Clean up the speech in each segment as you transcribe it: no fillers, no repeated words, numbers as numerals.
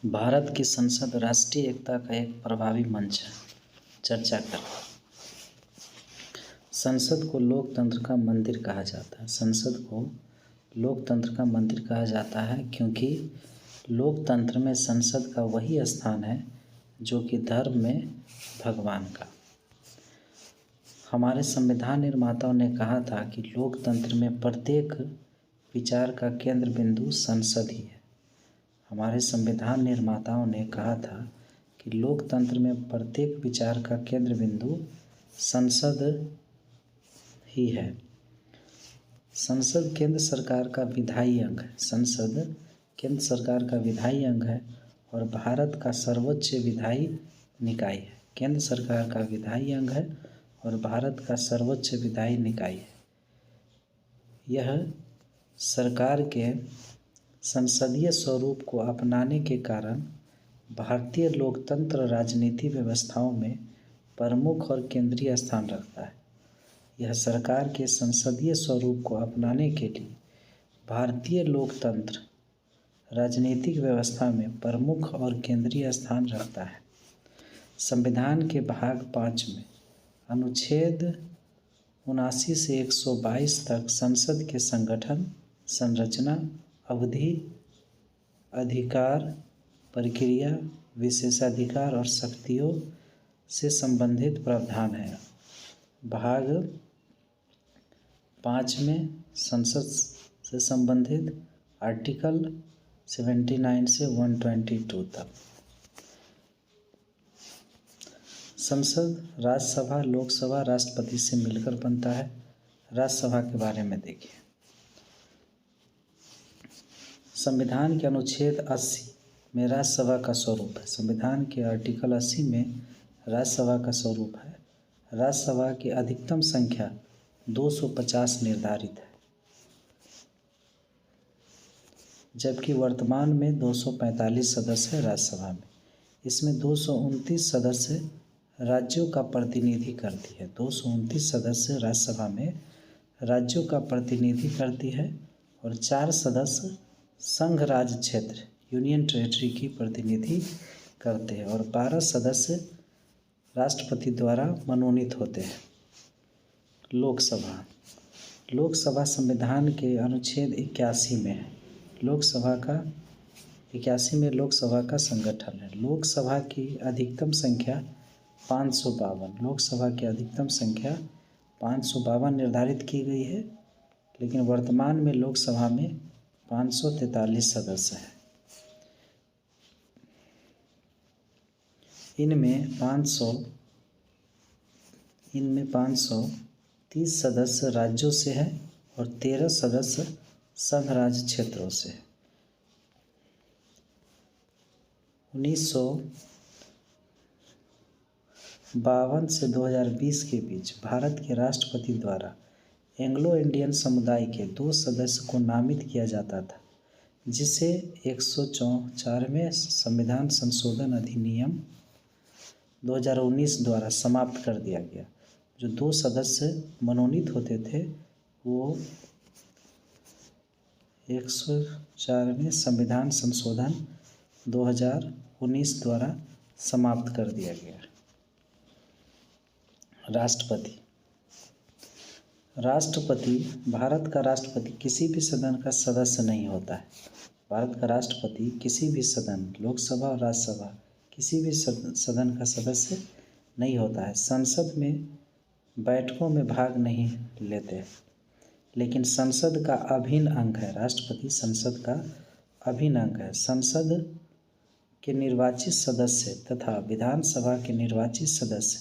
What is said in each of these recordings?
भारत की संसद राष्ट्रीय एकता का एक प्रभावी मंच है। चर्चा करें। संसद को लोकतंत्र का मंदिर कहा जाता है। संसद को लोकतंत्र का मंदिर कहा जाता है क्योंकि लोकतंत्र में संसद का वही स्थान है जो कि धर्म में भगवान का। हमारे संविधान निर्माताओं ने कहा था कि लोकतंत्र में प्रत्येक विचार का केंद्र बिंदु संसद ही है। हमारे संविधान निर्माताओं ने कहा था कि लोकतंत्र में प्रत्येक विचार का केंद्र बिंदु संसद ही है। संसद केंद्र सरकार का विधायी अंग है। संसद केंद्र सरकार का विधायी अंग है और भारत का सर्वोच्च विधायी निकाय है। केंद्र सरकार का विधायी अंग है और भारत का सर्वोच्च विधायी निकाय है। यह सरकार के संसदीय स्वरूप को अपनाने के कारण भारतीय लोकतंत्र राजनीति व्यवस्थाओं में प्रमुख और केंद्रीय स्थान रखता है। यह सरकार के संसदीय स्वरूप को अपनाने के लिए भारतीय लोकतंत्र राजनीतिक व्यवस्था में प्रमुख और केंद्रीय स्थान रखता है। संविधान के भाग 5 में अनुच्छेद 79 से 122 तक संसद के संगठन, संरचना, अवधि, अधिकार, प्रक्रिया, विशेषाधिकार और शक्तियों से संबंधित प्रावधान है। भाग 5 में संसद से संबंधित आर्टिकल 79 से 122 तक। संसद राज्यसभा, लोकसभा, राष्ट्रपति से मिलकर बनता है। राज्यसभा के बारे में देखिए। संविधान के अनुच्छेद 80 में राज्यसभा का स्वरूप है। संविधान के आर्टिकल 80 में राज्यसभा का स्वरूप है। राज्यसभा की अधिकतम संख्या 250 निर्धारित है, जबकि वर्तमान में 245 सदस्य है राज्यसभा में। इसमें 229 सदस्य राज्यों का प्रतिनिधि करती है। 229 सदस्य राज्यसभा में राज्यों का प्रतिनिधि करती है और 4 सदस्य संघ राज्य क्षेत्र यूनियन टेरिटरी की प्रतिनिधि करते हैं और 12 सदस्य राष्ट्रपति द्वारा मनोनीत होते हैं। लोकसभा संविधान के अनुच्छेद 81 में है। लोकसभा का 81 में लोकसभा का संगठन है। लोकसभा की अधिकतम संख्या 552। लोकसभा की अधिकतम संख्या 552 निर्धारित की गई है, लेकिन वर्तमान में लोकसभा में 543 सदस्य हैं। इनमें 530 सदस्य राज्यों से है और 13 सदस्य संघ राज्य क्षेत्रों से है। 1952 से 2020 के बीच भारत के राष्ट्रपति द्वारा एंग्लो इंडियन समुदाय के 2 सदस्य को नामित किया जाता था, जिसे 104वें संविधान संशोधन अधिनियम 2019 द्वारा समाप्त कर दिया गया। जो 2 सदस्य मनोनीत होते थे वो 104वें संविधान संशोधन 2019 द्वारा समाप्त कर दिया गया। राष्ट्रपति भारत का राष्ट्रपति किसी भी सदन का सदस्य नहीं होता है। भारत का राष्ट्रपति किसी भी सदन, लोकसभा और राज्यसभा, किसी भी सदन का सदस्य नहीं होता है। संसद में बैठकों में भाग नहीं लेते, लेकिन संसद का अभिन्न अंग है। राष्ट्रपति संसद का अभिन्न अंग है। संसद के निर्वाचित सदस्य तथा विधानसभा के निर्वाचित सदस्य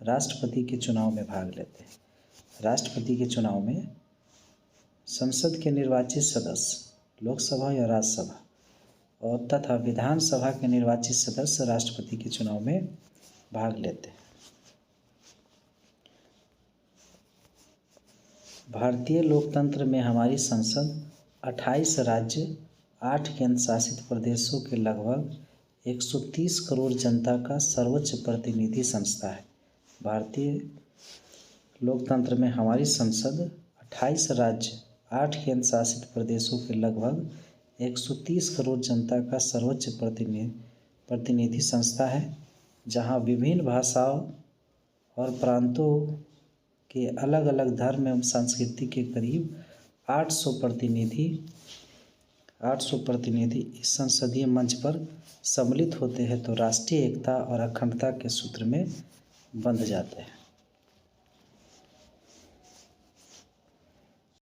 राष्ट्रपति के चुनाव में भाग लेते हैं। राष्ट्रपति के चुनाव में संसद के निर्वाचित सदस्य, लोकसभा या राज्यसभा, और तथा विधानसभा के निर्वाचित सदस्य राष्ट्रपति के चुनाव में भाग लेते हैं। भारतीय लोकतंत्र में हमारी संसद 28 राज्य, 8 केंद्र शासित प्रदेशों के लगभग 130 करोड़ जनता का सर्वोच्च प्रतिनिधि संस्था है। भारतीय लोकतंत्र में हमारी संसद 28 राज्य, 8 केंद्र शासित प्रदेशों के लगभग 130 करोड़ जनता का सर्वोच्च प्रतिनिधि संस्था है, जहाँ विभिन्न भाषाओं और प्रांतों के अलग अलग धर्म एवं संस्कृति के करीब 800 प्रतिनिधि इस संसदीय मंच पर सम्मिलित होते हैं तो राष्ट्रीय एकता और अखंडता के सूत्र में बंध जाते हैं।